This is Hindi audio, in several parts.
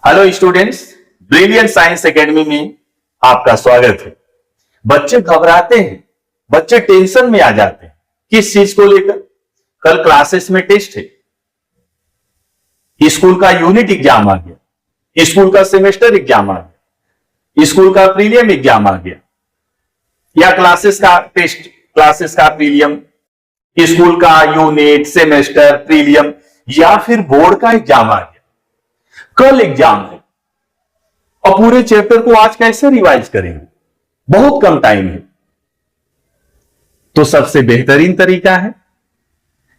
Hello students, brilliant Science academy में आपका स्वागत है। बच्चे घबराते हैं, बच्चे टेंशन में आ जाते हैं। किस चीज को लेकर? कल क्लासेस में टेस्ट है, स्कूल का यूनिट एग्जाम आ गया, स्कूल का सेमेस्टर एग्जाम आ गया, स्कूल का प्रीलियम एग्जाम आ गया, या क्लासेस का टेस्ट, क्लासेस का प्रीलियम, स्कूल का यूनिट, सेमेस्टर, प्रीलियम, या फिर बोर्ड का एग्जाम आ गया। कल एग्जाम है और पूरे चैप्टर को आज कैसे रिवाइज करेंगे? बहुत कम टाइम है। तो सबसे बेहतरीन तरीका है,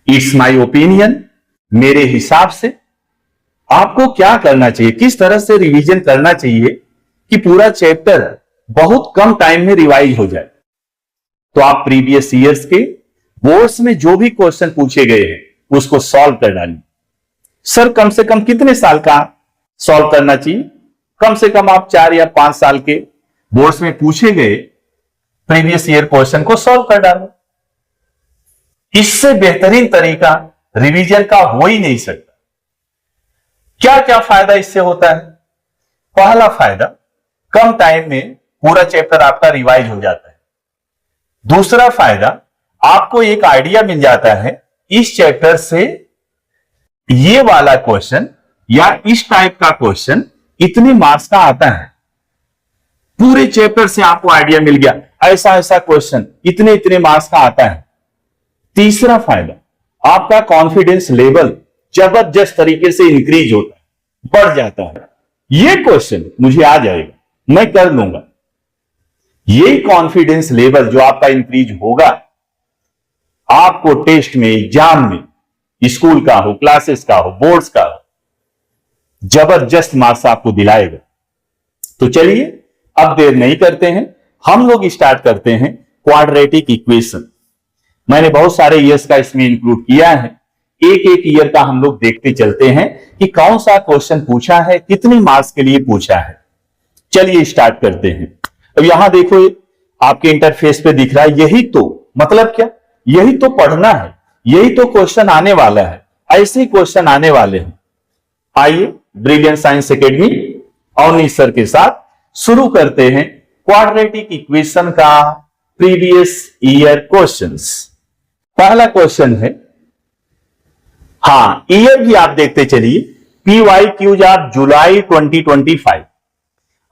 इट्स माय ओपिनियन, मेरे हिसाब से आपको क्या करना चाहिए, किस तरह से रिवीजन करना चाहिए कि पूरा चैप्टर बहुत कम टाइम में रिवाइज हो जाए। तो आप प्रीवियस ईयर्स के बोर्ड्स में जो भी क्वेश्चन पूछे गए हैं उसको सॉल्व कर डालिए। सर कम से कम कितने साल का सॉल्व करना चाहिए? कम से कम आप 4 या 5 साल के बोर्ड्स में पूछे गए प्रीवियस ईयर क्वेश्चन को सॉल्व कर डालो। इससे बेहतरीन तरीका रिवीजन का हो ही नहीं सकता। क्या क्या फायदा इससे होता है? पहला फायदा, कम टाइम में पूरा चैप्टर आपका रिवाइज हो जाता है। दूसरा फायदा, आपको एक आइडिया मिल जाता है इस चैप्टर से ये वाला क्वेश्चन या इस टाइप का क्वेश्चन इतने मार्क्स का आता है। पूरे चैप्टर से आपको आइडिया मिल गया, ऐसा ऐसा क्वेश्चन इतने इतने मार्क्स का आता है। तीसरा फायदा, आपका कॉन्फिडेंस लेवल जबरदस्त तरीके से इंक्रीज होता है, बढ़ जाता है। ये क्वेश्चन मुझे आ जाएगा, मैं कर लूंगा। ये कॉन्फिडेंस लेवल जो आपका इंक्रीज होगा, आपको टेस्ट में, एग्जाम में, स्कूल का हो, क्लासेस का हो, बोर्ड्स का हो, जबरदस्त मार्क्स आपको दिलाएगा। तो चलिए अब देर नहीं करते हैं, हम लोग स्टार्ट करते हैं क्वाड्रेटिक इक्वेशन। मैंने बहुत सारे ईयर्स का इसमें इंक्लूड किया है। एक एक ईयर का हम लोग देखते चलते हैं कि कौन सा क्वेश्चन पूछा है, कितने मार्क्स के लिए पूछा है। चलिए स्टार्ट करते हैं। अब यहां देखो, आपके इंटरफेस पे दिख रहा है, यही तो मतलब क्या, यही तो पढ़ना है, यही तो क्वेश्चन आने वाला है, ऐसे क्वेश्चन आने वाले हैं। आइए Brilliant Science Academy Avnish sir के साथ शुरू करते हैं क्वाड्रेटिक इक्वेशन का प्रीवियस ईयर क्वेश्चंस। पहला क्वेश्चन है, हां ईयर भी आप देखते चलिए, PYQ आप जुलाई 2025।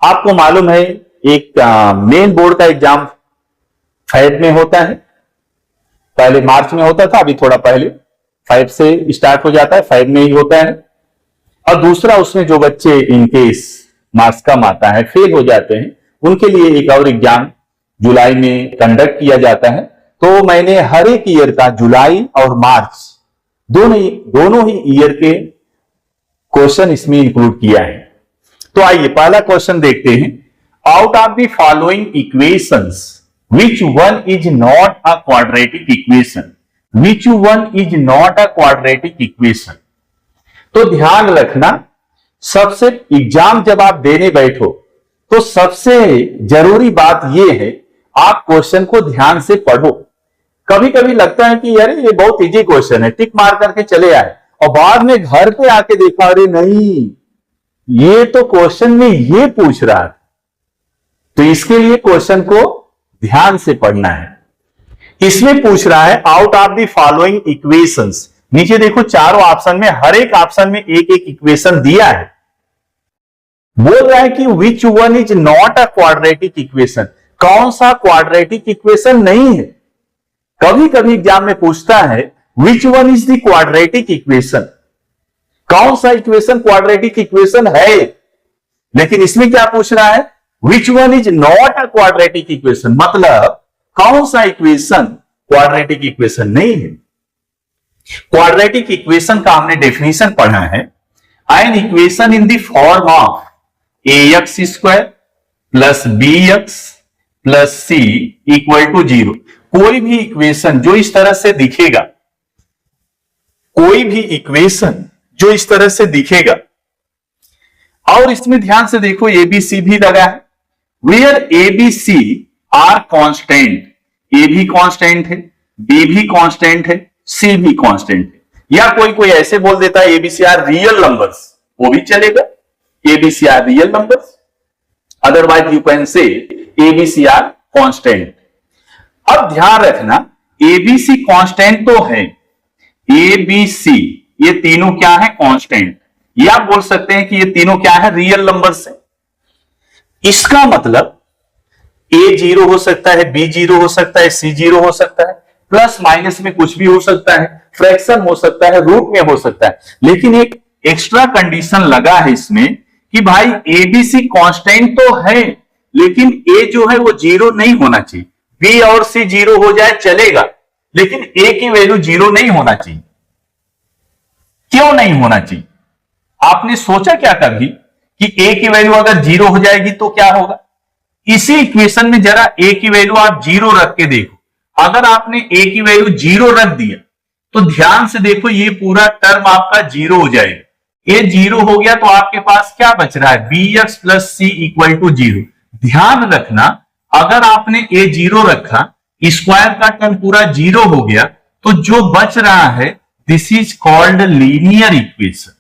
आपको मालूम है एक मेन बोर्ड का एग्जाम फैब में होता है, पहले मार्च में होता था, अभी थोड़ा पहले फैब से स्टार्ट हो जाता है, फैब में ही होता है। और दूसरा, उसमें जो बच्चे इनकेस मार्क्स कम आता है, फेल हो जाते हैं, उनके लिए एक और एग्जाम जुलाई में कंडक्ट किया जाता है। तो मैंने हर एक ईयर का जुलाई और मार्च दोनों ही ईयर के क्वेश्चन इसमें इंक्लूड किया है। तो आइए पहला क्वेश्चन देखते हैं। Out of the following equations which one is not a quadratic equation? Which one is not a quadratic equation? तो ध्यान रखना, सबसे एग्जाम जब आप देने बैठो तो सबसे जरूरी बात यह है, आप क्वेश्चन को ध्यान से पढ़ो। कभी कभी लगता है कि यार ये बहुत इजी क्वेश्चन है, टिक मार करके चले आए, और बाद में घर पे आके देखा, अरे नहीं, ये तो क्वेश्चन में ये पूछ रहा है। तो इसके लिए क्वेश्चन को ध्यान से पढ़ना है। इसमें पूछ रहा है out of the following equations. नीचे देखो, चारों ऑप्शन में, हर एक ऑप्शन में एक एक इक्वेशन दिया है। बोल रहा है कि which one is not a quadratic equation, कौन सा क्वाड्रेटिक इक्वेशन नहीं है। कभी कभी एग्जाम में पूछता है which one is the quadratic equation, कौन सा इक्वेशन क्वाड्रेटिक इक्वेशन है। लेकिन इसमें क्या पूछ रहा है, which one is not a quadratic equation, मतलब कौन सा इक्वेशन क्वाड्रेटिक इक्वेशन नहीं है। क्वाड्रेटिक इक्वेशन का हमने डेफिनेशन पढ़ा है, an equation in the form of ax square plus bx plus c equal to 0। कोई भी इक्वेशन जो इस तरह से दिखेगा, कोई भी इक्वेशन जो इस तरह से दिखेगा, और इसमें ध्यान से देखो ABC भी लगा है, वेयर ABC आर कांस्टेंट, ए भी कांस्टेंट है, बी भी कांस्टेंट है, सी भी कांस्टेंट है। या कोई कोई ऐसे बोल देता है एबीसी आर रियल नंबर्स, वो भी चलेगा। ABC are real numbers, otherwise you can say ABC are constant. अब ध्यान रखना ABC कांस्टेंट तो है, ABC ये तीनों क्या है कांस्टेंट, या आप बोल सकते हैं कि ये तीनों क्या है रियल नंबर्स है। इसका मतलब A 0 हो सकता है, B 0 हो सकता है, C 0 हो सकता है, प्लस माइनस में कुछ भी हो सकता है, फ्रैक्शन हो सकता है, रूट में हो सकता है, लेकिन एक एक्स्ट्रा कंडीशन लगा है इसमें कि भाई ABC कांस्टेंट तो है लेकिन A जो है वो 0 नहीं होना चाहिए। B और C 0 हो जाए चलेगा, लेकिन A की वैल्यू 0 नहीं होना चाहिए। क्यों नहीं होना चाहिए? आपने सोचा क्या कभी कि A की वैल्यू अगर 0 हो जाएगी तो क्या होगा? इसी इक्वेशन में जरा A की वैल्यू आप 0 रख के देखो। अगर आपने A की वैल्यू 0 रख दिया तो ध्यान से देखो ये पूरा टर्म आपका 0 हो जाएगा। A 0 हो गया तो आपके पास क्या बच रहा है? bx plus c equal to 0। ध्यान रखना अगर आपने A 0 रखा, स्क्वायर का टर्म पूरा 0 हो गया तो जो बच रहा है this is called linear equation.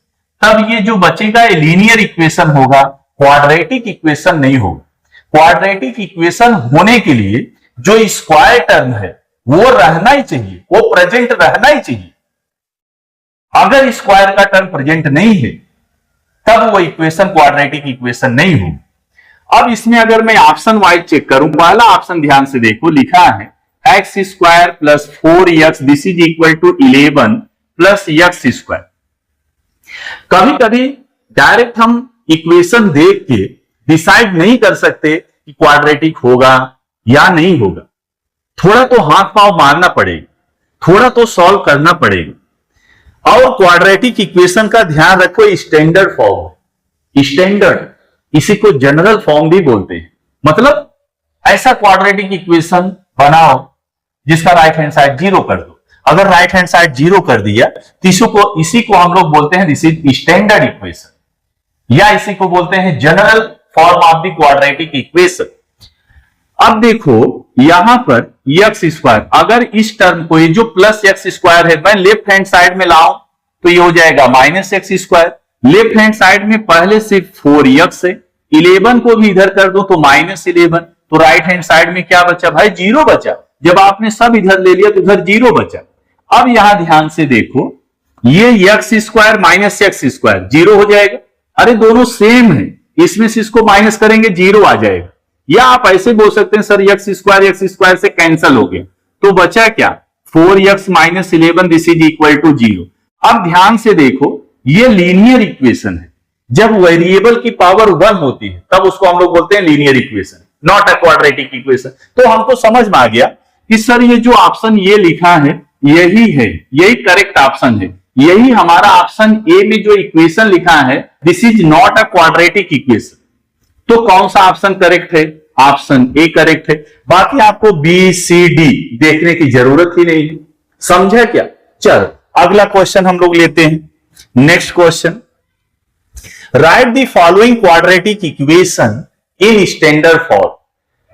तब ये जो बचेगा ये लीनियर इक्वेशन होगा, क्वाड्रेटिक इक्वेशन नहीं होगा। क्वाड्रेटिक इक्वेशन होने के लिए जो स्क्वायर टर्म है वो रहना ही चाहिए, वो प्रेजेंट रहना ही चाहिए। अगर स्क्वायर का टर्म प्रेजेंट नहीं है तब वो इक्वेशन क्वाड्रेटिक इक्वेशन नहीं होगी। अब इसमें अगर मैं ऑप्शन वाइज चेक करूं, पहला ऑप्शन ध्यान से देखो, लिखा है x square plus 4x this is equal to 11 plus x square. कभी कभी डायरेक्ट हम इक्वेशन देख के डिसाइड नहीं कर सकते कि क्वाड्रेटिक होगा या नहीं होगा, थोड़ा तो हाथ पांव मारना पड़ेगा, थोड़ा तो सॉल्व करना पड़ेगा। और क्वाड्रेटिक इक्वेशन का ध्यान रखो स्टैंडर्ड फॉर्म, स्टैंडर्ड इसी को जनरल फॉर्म भी बोलते हैं। मतलब ऐसा क्वाड्रेटिक इक्वेशन बनाओ जिसका राइट हैंड साइड 0 कर दो। अगर राइट हैंड साइड 0 कर दिया तो इसी को हम लोग बोलते हैं दिस इज स्टैंडर्ड इक्वेशन, या इसी को बोलते हैं general form of the quadratic equation. अब देखो यहां पर एक्स स्क्वायर, अगर इस टर्म को ये जो प्लस एक्स स्क्वायर है मैं लेफ्ट हैंड साइड में लाऊं तो ये हो जाएगा minus x square. Left hand side में पहले से 4x है, 11 को भी इधर कर दो तो माइनस 11, तो राइट हैंड साइड में क्या बचा भाई? 0 बचा। जब आपने सब इधर ले लिया तो इधर 0 बचा। अब यहां ध्यान से देखो ये x square minus x square 0 हो जाएगा। अरे दोनों सेम है, इसमें से इसको माइनस करेंगे 0 आ जाएगा। या आप ऐसे बोल सकते हैं सर एक्स स्क्वायर से कैंसिल हो गया तो बचा क्या? 4x minus 11 this is equal to 0। अब ध्यान से देखो ये लीनियर इक्वेशन है। जब वेरिएबल की पावर 1 होती है तब उसको हम लोग बोलते हैं linear equation, not a quadratic equation. तो हमको समझ में आ गया कि सर ये जो ऑप्शन ये लिखा है यही है, यही करेक्ट ऑप्शन है। यही हमारा ऑप्शन ए में जो इक्वेशन लिखा है this is not a quadratic equation. तो कौन सा ऑप्शन करेक्ट है? ऑप्शन ए करेक्ट है। बाकी आपको बी सी डी देखने की जरूरत ही नहीं है। समझा क्या? चलो अगला क्वेश्चन हम लोग लेते हैं। Next question, write the following quadratic equation in standard form.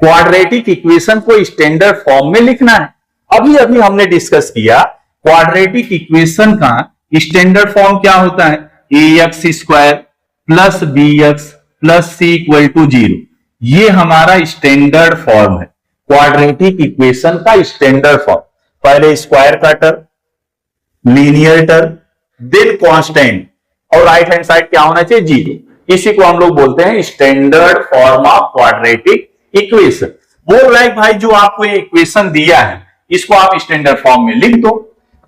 Quadratic equation को स्टैंडर्ड फॉर्म में लिखना है। अभी अभी हमने डिस्कस किया क्वाड्रेटिक इक्वेशन का स्टैंडर्ड फॉर्म क्या होता है? ax square plus bx plus c equal to 0। ये हमारा स्टैंडर्ड फॉर्म है क्वाड्रेटिक इक्वेशन का स्टैंडर्ड फॉर्म। पहले स्क्वायर का term, linear term, then constant, और राइट हैंड साइड क्या होना चाहिए? 0। इसी को हम लोग बोलते हैं standard form of quadratic equation. बोल रहा है भाई जो आपको ये इक्वेशन दिया है इसको आप स्टैंडर्ड फॉर्म में लिख दो।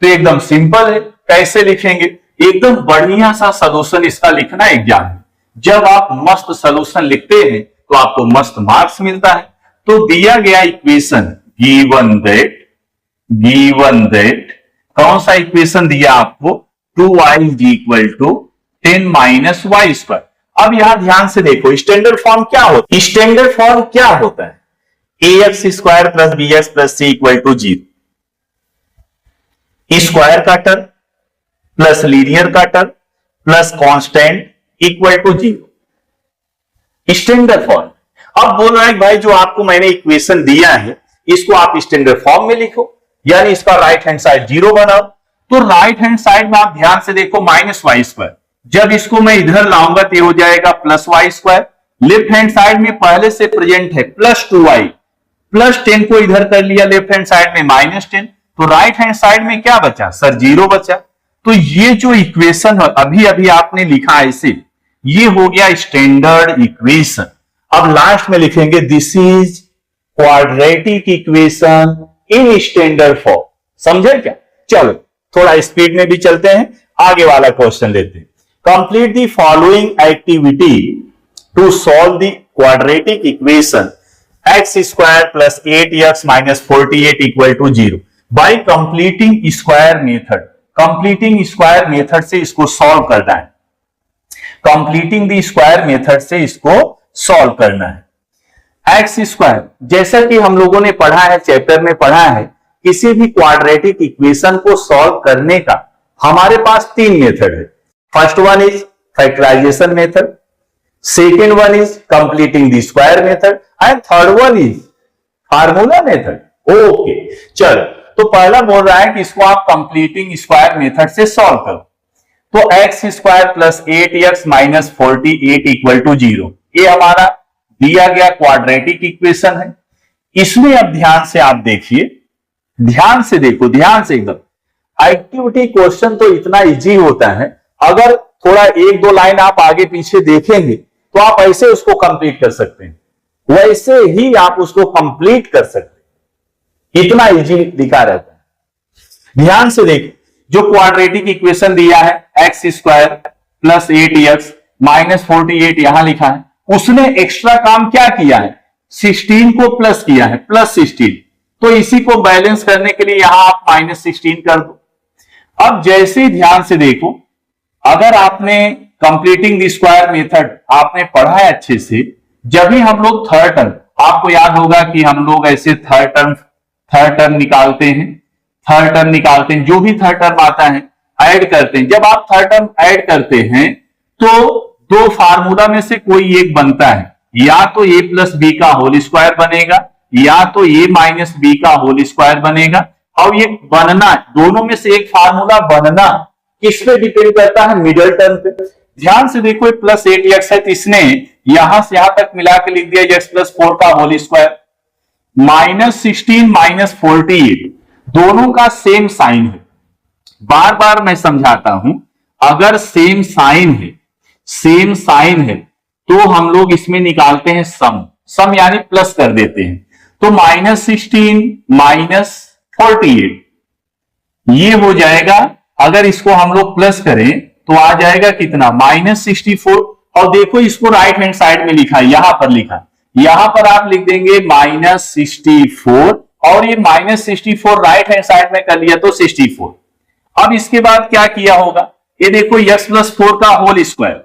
तो एकदम सिंपल है। कैसे लिखेंगे? एकदम बढ़िया सा सॉल्यूशन इसका लिखना एग्जाम में। जब आप मस्त सॉल्यूशन लिखते हैं तो आपको मस्त मार्क्स मिलता है। तो दिया गया इक्वेशन गिवन दैट कौन सा इक्वेशन दिया आपको? 2y is equal to 10 minus y square. अब यहां ध्यान से देखो स्टैंडर्ड फॉर्म क्या होता है? स्टैंडर्ड फॉर्म क्या होता है? ax square plus bx plus c equal to 0। Square का टर्म प्लस लीनियर का term plus constant equal to 0। Standard form. अब बोल रहा है भाई जो आपको मैंने इक्वेशन दिया है इसको आप स्टैंडर्ड फॉर्म में लिखो, यानी इसका राइट हैंड साइड 0 बनाओ। तो राइट हैंड साइड में आप ध्यान से देखो माइनस वाई स्क्वायर जब इसको मैं इधर लाऊंगा तो ये हो जाएगा plus y square. Left hand side में पहले से प्रेजेंट है प्लस 2y, प्लस 10 को इधर कर लिया लेफ्ट हैंड साइड में माइनस 10, तो राइट हैंड साइड में क्या बचा सर 0 बचा। तो ये जो इक्वेशन अभी अभी आपने लिखा ऐसे, ये हो गया स्टैंडर्ड इक्वेशन। अब लास्ट में लिखेंगे this is quadratic equation in standard form. समझे क्या? चलो थोड़ा स्पीड में भी चलते हैं, आगे वाला क्वेश्चन लेते हैं। Complete the following activity to solve the quadratic equation x square plus 8x minus 48 equal to 0 by completing square method. Completing square method से इसको सॉल्व करना है। कंप्लीटिंग द स्क्वायर मेथड से इसको सॉल्व करना है। एक्स स्क्वायर, जैसा कि हम लोगों ने पढ़ा है, चैप्टर में पढ़ा है, किसी भी क्वाड्रेटिक इक्वेशन को सॉल्व करने का हमारे पास 3 मेथड है। First one is factorization method, second one is completing the square method and third one is formula method. Okay चलो, तो पहला बोल रहा है कि इसको आप कंप्लीटिंग स्क्वायर मेथड से सॉल्व करो। तो x square plus 8x minus 48 equal to 0, ये हमारा दिया गया क्वाड्रेटिक इक्वेशन है। इसमें अब ध्यान से आप देखिए, ध्यान से देखो, ध्यान से एकदम। एक्टिविटी क्वेश्चन तो इतना इजी होता है, अगर थोड़ा 1-2 लाइन आप आगे पीछे देखेंगे तो आप ऐसे उसको कंप्लीट कर सकते हैं, वैसे ही आप उसको कंप्लीट कर सकते हैं, इतना इजी लिखा रहता है। ध्यान से देखिए, जो क्वाड्रेटिक इक्वेशन दिया है x square plus 8x minus 48 यहां लिखा है, उसने एक्स्ट्रा काम क्या किया है 16 को प्लस किया है, प्लस 16। तो इसी को बैलेंस करने के लिए यहां आप माइनस 16 कर दो। अब जैसे ही ध्यान से देखो, अगर आपने कंप्लीटिंग द स्क्वायर मेथड आपने पढ़ा है अच्छे से, जब भी हम लोग थर्ड टर्म, आपको याद होगा कि हम लोग ऐसे थर्ड टर्म निकालते हैं, थर्ड टर्म निकालते हैं, जो भी थर्ड टर्म आता है ऐड करते हैं। जब आप थर्ड टर्म ऐड करते हैं तो 2 फार्मूला में से कोई एक बनता है, या तो a प्लस बी का होल स्क्वायर बनेगा, या तो a माइनस बी का होल स्क्वायर बनेगा। और ये बनना, दोनों में से एक फार्मूला बनना किस पे डिपेंड करता है, मिडिल टर्म पे। ध्यान से देखो, प्लस 8x है तो इसने यहां से यहां तक मिला के लिख दिया x प्लस 4 का होल स्क्वायर, माइनस 16 माइनस 48 दोनों का सेम साइन है। बार बार मैं समझाता हूं, अगर सेम साइन है तो हम लोग इसमें निकालते हैं सम यानी प्लस कर देते हैं। तो माइनस 16 माइनस 48 ये हो जाएगा, अगर इसको हम लोग प्लस करें तो आ जाएगा कितना माइनस 64। और देखो इसको राइट हैंड साइड में लिखा है, यहां पर लिखा, यहां पर आप लिख देंगे माइनस 64 और ये माइनस 64 राइट हैंड साइड में कर लिया तो 64। अब इसके बाद क्या किया होगा, ये देखो x प्लस 4 का होल स्क्वायर।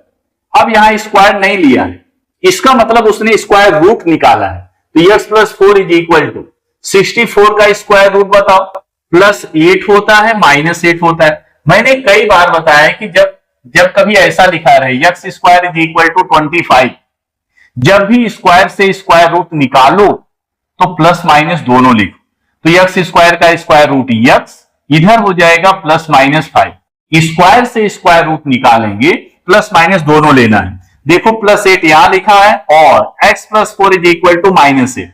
अब यहां स्क्वायर नहीं लिया है, इसका मतलब उसने स्क्वायर रूट निकाला है। तो x plus 4 is equal to 64 का स्क्वायर रूट बताओ, प्लस 8 होता है माइनस 8 होता है। मैंने कई बार बताया कि जब कभी ऐसा लिखा रहे x square is equal to 25, जब भी स्क्वायर से स्क्वायर रूट निकालो तो प्लस माइनस दोनों लिखो। तो x स्क्वायर का स्क्वायर रूट x इधर हो जाएगा प्लस माइनस 5, स्क्वायर से स्क्वायर रूट निकालेंगे, प्लस माइनस दोनों लेना है। देखो प्लस 8 यहां लिखा है और x plus 4 is equal to minus 8।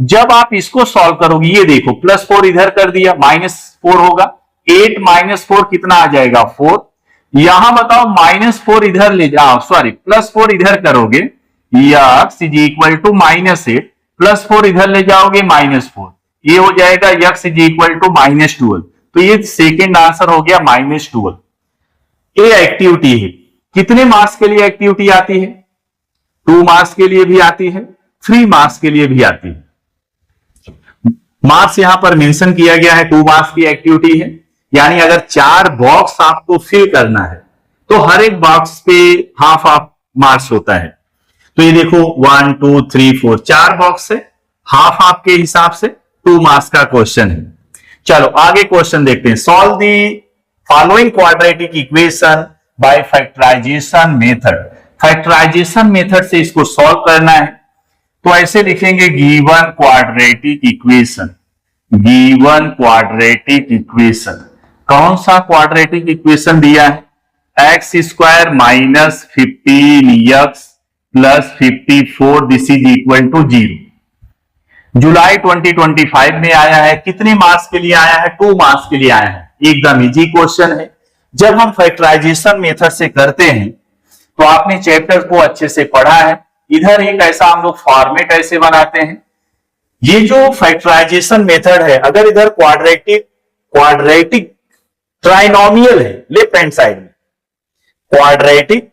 जब आप इसको सॉल्व करोगे, ये देखो प्लस 4 इधर कर दिया, माइनस 4 होगा, 8 माइनस 4 कितना आ जाएगा 4। यहां बताओ माइनस 4 इधर ले जाओ, सॉरी प्लस 4 इधर करोगे, x is equal to minus 8, plus 4 इधर ले जाओगे माइनस 4, ये हो जाएगा x is equal to minus 12। तो ये सेकेंड आंसर हो गया माइनस 12। ये एक्टिविटी है। कितने मार्क्स के लिए एक्टिविटी आती है? 2 मार्क्स के लिए भी आती है, 3 मार्क्स के लिए भी आती है। मार्क्स यहां पर मेंशन किया गया है, 2 मार्क्स की एक्टिविटी है, यानी अगर 4 बॉक्स आपको फिल करना है तो हर एक बॉक्स पे हाफ मार्क्स होता है। तो ये देखो 1 2 3 4 4 बॉक्स है, हाफ आपके हिसाब से 2 मार्क्स का क्वेश्चन है। चलो आगे क्वेश्चन देखते हैं। Solve the following quadratic equation by factorization method. Factorization method से इसको सॉल्व करना है, तो ऐसे लिखेंगे given quadratic equation, given quadratic equation. कौन सा क्वाड्रेटिक इक्वेशन दिया है? X square minus 15x plus 54 this is equal to 0। जुलाई 2025 में आया है। कितने मार्क्स के लिए आया है? 2 मार्क्स के लिए आया है। एकदम इजी क्वेश्चन है। जब हम फैक्टराइजेशन मेथड से करते हैं तो आपने चैप्टर को अच्छे से पढ़ा है। इधर एक ऐसा हम लोग फॉर्मेट ऐसे बनाते हैं। ये जो फैक्टराइजेशन मेथड है, अगर इधर क्वाड्रेटिक ट्राइनोमियल है लेफ्ट हैंड साइड में, क्वाड्रेटिक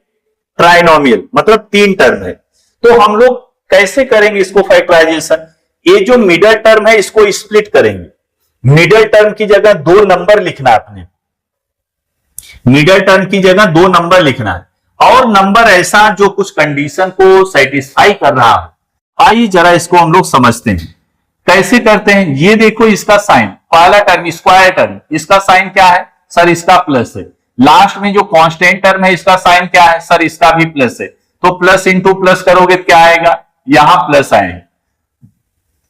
ट्राइनोमियल मतलब 3 टर्म है, तो हम लोग कैसे करेंगे इसको फैक्टराइजेशन? ये जो मिडल टर्म है इसको स्प्लिट करेंगे। मिडल टर्म की जगह 2 नंबर लिखना आपने, मिडल टर्म की जगह 2 नंबर लिखना है, और नंबर ऐसा जो कुछ कंडीशन को सेटिस्फाई कर रहा है। आइए जरा इसको हम लोग समझते हैं कैसे करते हैं। ये देखो इसका साइन, पहला टर्म स्क्वायर टर्म, इसका साइन क्या है सर? इसका प्लस है। लास्ट में जो कांस्टेंट टर्म है इसका साइन क्या है सर? इसका भी प्लस है। तो प्लस इंटू प्लस करोगे तो क्या आएगा? यहां प्लस आएगा।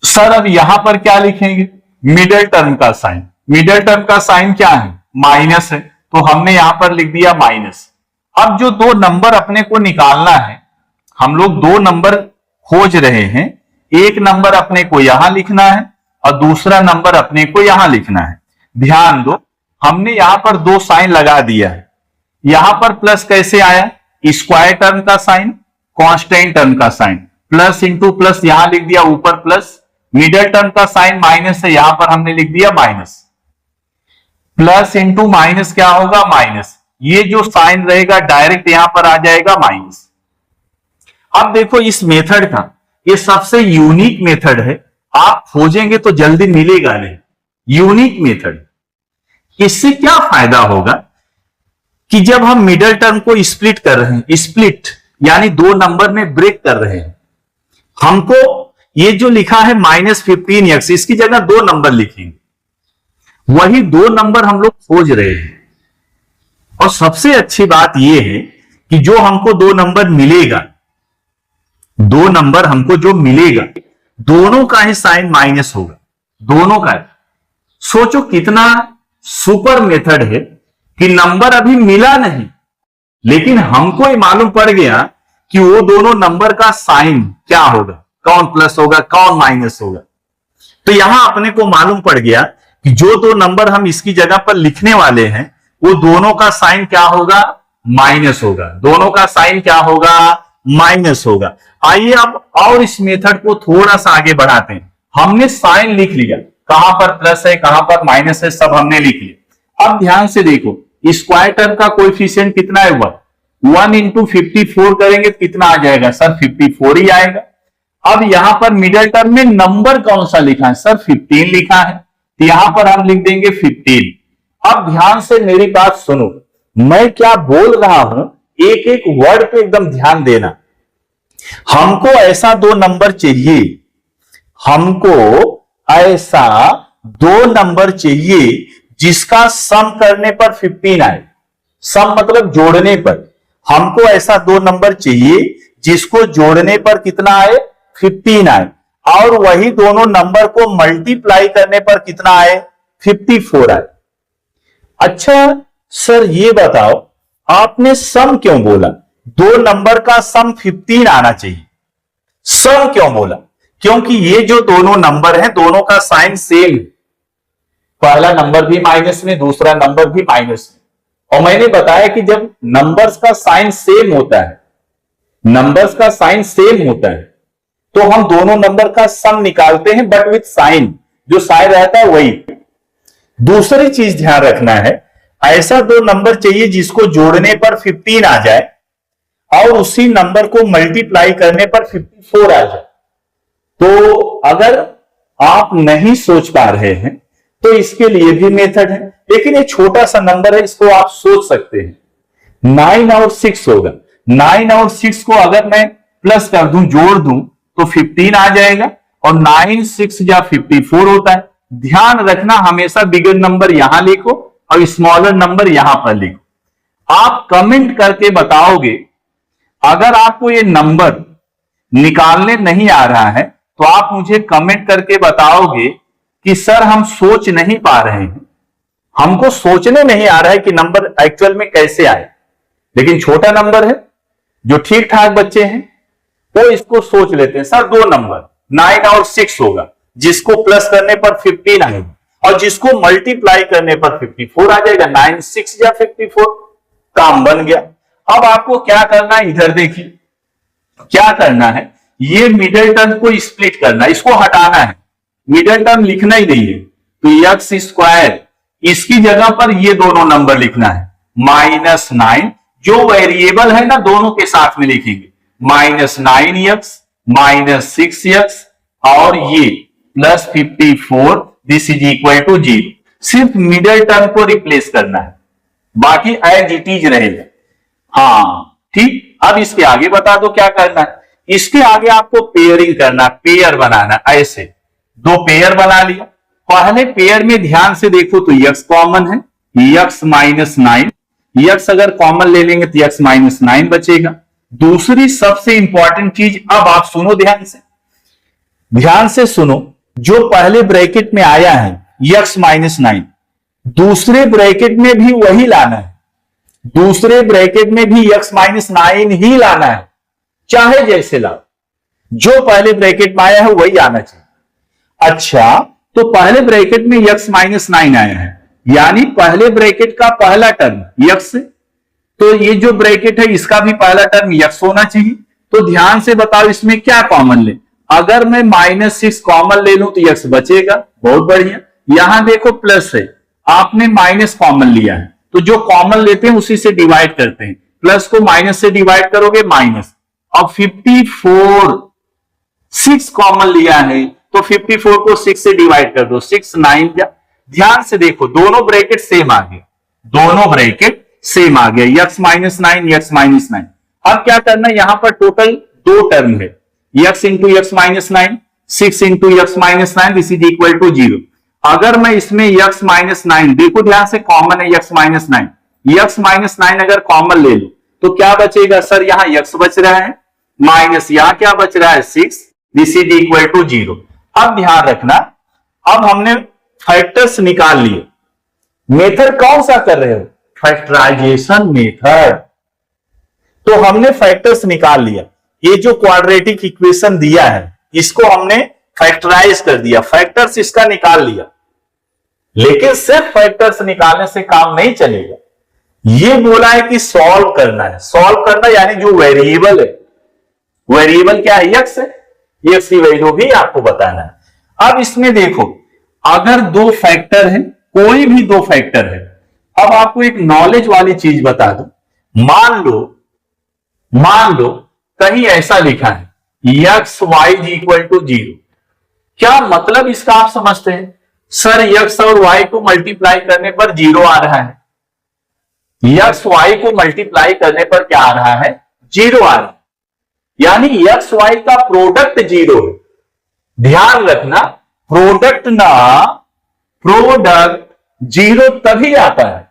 सर अब यहां पर क्या लिखेंगे? मिडल टर्म का साइन। मिडल टर्म का साइन क्या है? माइनस है, तो हमने यहां पर लिख दिया माइनस। अब जो 2 नंबर अपने को निकालना है, हम लोग 2 नंबर खोज रहे हैं। एक नंबर अपने को यहां लिखना है और दूसरा नंबर अपने को यहां लिखना है। ध्यान दो, हमने यहां पर 2 साइन लगा दिया है। यहां पर प्लस कैसे आया? स्क्वायर टर्म का साइन, कांस्टेंट टर्म का साइन, प्लस इंटू प्लस यहां लिख दिया ऊपर प्लस। मिडल टर्म का साइन माइनस है, यहां पर हमने लिख दिया माइनस। प्लस इंटू माइनस क्या होगा? माइनस। ये जो साइन रहेगा डायरेक्ट यहां पर आ जाएगा माइनस। अब देखो इस मेथड का ये सबसे यूनिक मेथड है। आप खोजेंगे तो जल्दी मिलेगा नहीं। Unique method. इससे क्या फायदा होगा कि जब हम मिडल टर्म को स्प्लिट कर रहे हैं, स्प्लिट यानी 2 नंबर में ब्रेक कर रहे हैं, हमको ये जो लिखा है -15x, इसकी जगह 2 नंबर लिखेंगे। वही 2 नंबर हम लोग खोज रहे हैं। और सबसे अच्छी बात यह है कि जो हमको 2 नंबर मिलेगा, 2 नंबर हमको जो मिलेगा, दोनों का ही साइन माइनस होगा, दोनों का। सोचो कितना सुपर मेथड है कि नंबर अभी मिला नहीं, लेकिन हमको ही मालूम पड़ गया कि वो दोनों नंबर का साइन क्या होगा, कौन प्लस होगा कौन माइनस होगा। तो यहां अपने को मालूम पड़ गया कि जो 2 नंबर हम इसकी जगह पर लिखने वाले हैं वो दोनों का साइन क्या होगा? माइनस होगा। दोनों का साइन क्या होगा? माइनस होगा। आइए अब और इस मेथड को थोड़ा सा आगे बढ़ाते हैं। हमने साइन लिख लिया, कहां पर प्लस है कहां पर माइनस है सब हमने लिख लिया। अब ध्यान से देखो, स्क्वायर टर्म का कोएफिशिएंट कितना है? 1 इंटू 54 करेंगे तो कितना आ जाएगा सर? 54 ही आएगा। अब यहां पर मिडल टर्म में नंबर कौन सा लिखा है सर? 15 लिखा है, तो यहां पर हम लिख देंगे 15। अब ध्यान से मेरी बात सुनो, मैं क्या बोल रहा हूं, एक एक वर्ड पे एकदम ध्यान देना। हमको ऐसा 2 नंबर चाहिए, हमको ऐसा 2 नंबर चाहिए जिसका सम करने पर 15 आए। सम मतलब जोड़ने पर। हमको ऐसा 2 नंबर चाहिए जिसको जोड़ने पर कितना आए? 15 आए। और वही दोनों नंबर को मल्टीप्लाई करने पर कितना आए? 54 आए। अच्छा सर ये बताओ, आपने सम क्यों बोला? 2 नंबर का सम 15 आना चाहिए। सम क्यों बोला? क्योंकि ये जो दोनों नंबर हैं दोनों का साइन सेम है। पहला नंबर भी माइनस में, दूसरा नंबर भी माइनस में। और मैंने बताया कि जब नंबर्स का साइन सेम होता है, नंबर्स का साइन सेम होता है, तो हम दोनों नंबर का सम निकालते हैं, बट विथ साइन। जो साइन रहता है वही। दूसरी चीज ध्यान रखना है, ऐसा 2 नंबर चाहिए जिसको जोड़ने पर 15 आ जाए और उसी नंबर को मल्टीप्लाई करने पर 54 आ जाए। तो अगर आप नहीं सोच पा रहे हैं तो इसके लिए भी मेथड है, लेकिन ये छोटा सा नंबर है, इसको आप सोच सकते हैं। 9 और 6 होगा। 9 और 6 को अगर मैं प्लस कर दूं, जोड़ दूं, तो 15 आ जाएगा। और 9 6 या 54 होता है। ध्यान रखना, हमेशा बिगर नंबर यहां लिखो और स्मॉलर नंबर यहां पर लिखो। आप कमेंट करके बताओगे, अगर आपको ये नंबर निकालने नहीं आ रहा है तो आप मुझे कमेंट करके बताओगे कि सर हम सोच नहीं पा रहे हैं, हमको सोचने नहीं आ रहा है कि नंबर एक्चुअल में कैसे आए। लेकिन छोटा नंबर है। जो ठीक ठाक बच्चे हैं वो इसको सोच लेते हैं, सर दो नंबर 9 और 6 होगा, जिसको प्लस करने पर 15 आएगा और जिसको मल्टीप्लाई करने पर 54 आ जाएगा। 9 6 या 54, काम बन गया। अब आपको क्या करना है, इधर देखिए क्या करना है, ये मिडिल टर्म को स्प्लिट करना है, इसको हटाना है, मिडिल टर्म लिखना ही नहीं है। तो एक्स स्क्वायर, इसकी जगह पर ये दोनों नंबर लिखना है, -9, जो वेरिएबल है ना दोनों के साथ में लिखेंगे, -9x -6x और ये +54, दिस इज इक्वल टू 0। सिर्फ मिडिल टर्म को रिप्लेस करना है, बाकी एज इट इज रहेगा। हाँ ठीक, अब इसके आगे बता दो क्या करना है। इसके आगे आपको पेयरिंग करना, पेयर बनाना। ऐसे दो पेयर बना लिया। पहले पेयर में ध्यान से देखो तो x कॉमन है, x -9, x अगर कॉमन ले लेंगे तो x -9 बचेगा। दूसरी सबसे इंपॉर्टेंट चीज, अब आप सुनो ध्यान से सुनो, जो पहले ब्रैकेट में आया है x -9, दूसरे ब्रैकेट में भी वही लाना है, दूसरे ब्रैकेट में भी x -9 ही लाना है, चाहे जैसे लाओ, जो पहले ब्रैकेट में आया है वही आना चाहिए। अच्छा, तो पहले ब्रैकेट में x -9 आया है, यानी पहले ब्रैकेट का पहला टर्म x, तो ये जो ब्रैकेट है इसका भी पहला टर्म x होना चाहिए। तो ध्यान से बताओ इसमें क्या कॉमन ले। अगर मैं -6 कॉमन ले लूं तो x बचेगा, बहुत बढ़िया। यहां देखो प्लस है, आपने माइनस कॉमन लिया है, तो जो कॉमन लेते हैं उसी से डिवाइड करते हैं, प्लस को माइनस से डिवाइड करोगे माइनस। अब 54, 6 कॉमन लिया है तो 54 को 6 से डिवाइड कर दो, 6 9 जा। ध्यान से देखो दोनों ब्रैकेट सेम आ गए, दोनों ब्रैकेट सेम आ गए, x -9 x -9। अब क्या करना है, यहां पर टोटल दो टर्म है, x into x -9, 6 into x -9, this is equal to 0। अगर मैं इसमें x -9, देखो ध्यान से कॉमन है x -9, x -9 अगर कॉमन ले लो तो क्या बचेगा सर, यहां x बच रहा है, माइनस यहां क्या बच रहा है 6, दिस इज इक्वल टू 0। अब ध्यान रखना, अब हमने फैक्टर्स निकाल लिए। मेथड कौन सा कर रहे हो, फैक्टराइजेशन मेथड। तो हमने फैक्टर्स निकाल लिया, ये जो क्वाड्रेटिक इक्वेशन दिया है इसको हमने फैक्टराइज कर दिया, फैक्टर्स इसका निकाल लिया। लेकिन सिर्फ फैक्टर्स निकालने से काम नहीं चलेगा, ये बोला है कि सॉल्व करना है। सॉल्व करना यानी जो वेरिएबल है, वेरिएबल क्या है, x है, x की वैल्यू भी आपको बताना है। अब इसमें देखो, अगर दो फैक्टर है, कोई भी दो फैक्टर है, अब आपको एक नॉलेज वाली चीज बता दो। मान लो कहीं ऐसा लिखा है x y इक्वल टू 0। क्या मतलब इसका आप समझते हैं, सर x और y को मल्टीप्लाई करने पर 0 आ रहा है, x y को मल्टीप्लाई करने पर क्या आ रहा है, 0 आ रहा है, यानी x y का प्रोडक्ट 0 है। ध्यान रखना, प्रोडक्ट 0 तभी आता है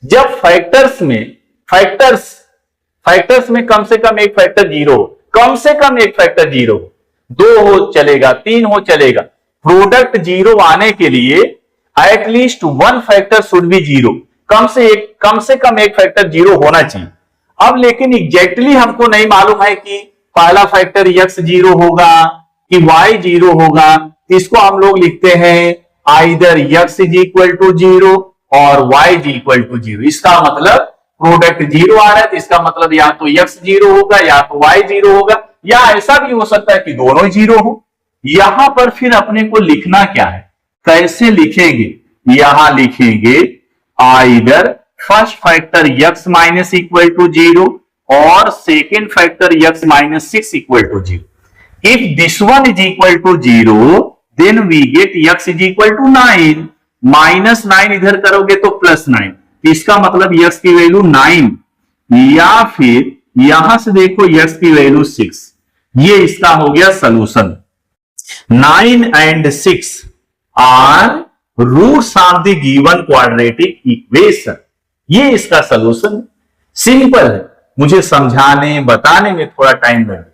जब फैक्टर्स में कम से कम एक फैक्टर 0 हो, कम से कम एक फैक्टर 0 हो, 2 हो चलेगा, 3 हो चलेगा। प्रोडक्ट 0 आने के लिए at least one factor should be 0, कम से कम एक फैक्टर 0 होना चाहिए। अब लेकिन एग्जैक्टली हमको नहीं मालूम है कि पहला फैक्टर x 0 होगा कि y 0 होगा, इसको हम लोग लिखते हैं either x is equal to 0 और y इज इक्वल टू 0। इसका मतलब प्रोडक्ट 0 आ रहा है तो इसका मतलब या तो x 0 होगा या तो y 0 होगा, या ऐसा भी हो सकता है कि दोनों 0 हो। यहां पर फिर अपने को लिखना क्या है, कैसे लिखेंगे, यहां लिखेंगे either first factor x minus equal to 0 और second factor x minus 6 equal to 0। If this one is equal to 0 then we get x is equal to 9, -9 इधर करोगे तो +9, इसका मतलब x की वैल्यू 9, या फिर यहां से देखो x की वैल्यू 6। ये इसका हो गया solution. 9 and 6 are roots of the given quadratic equation. ये इसका सॉल्यूशन सिंपल है, मुझे समझाने बताने में थोड़ा टाइम लगे,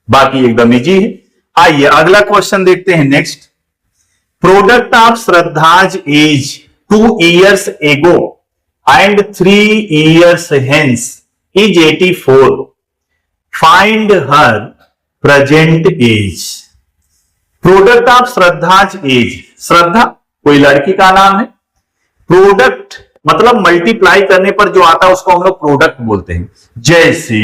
बाकी एकदम इजी है। आइए अगला क्वेश्चन देखते हैं। Next, product of Shraddha's age 2 years ago and 3 years hence is 84. Find her present age. Product of Shraddha's age, Shraddha कोई लड़की का नाम है, प्रोडक्ट मतलब मल्टीप्लाई करने पर जो आता है उसको हम लोग प्रोडक्ट बोलते हैं। जैसे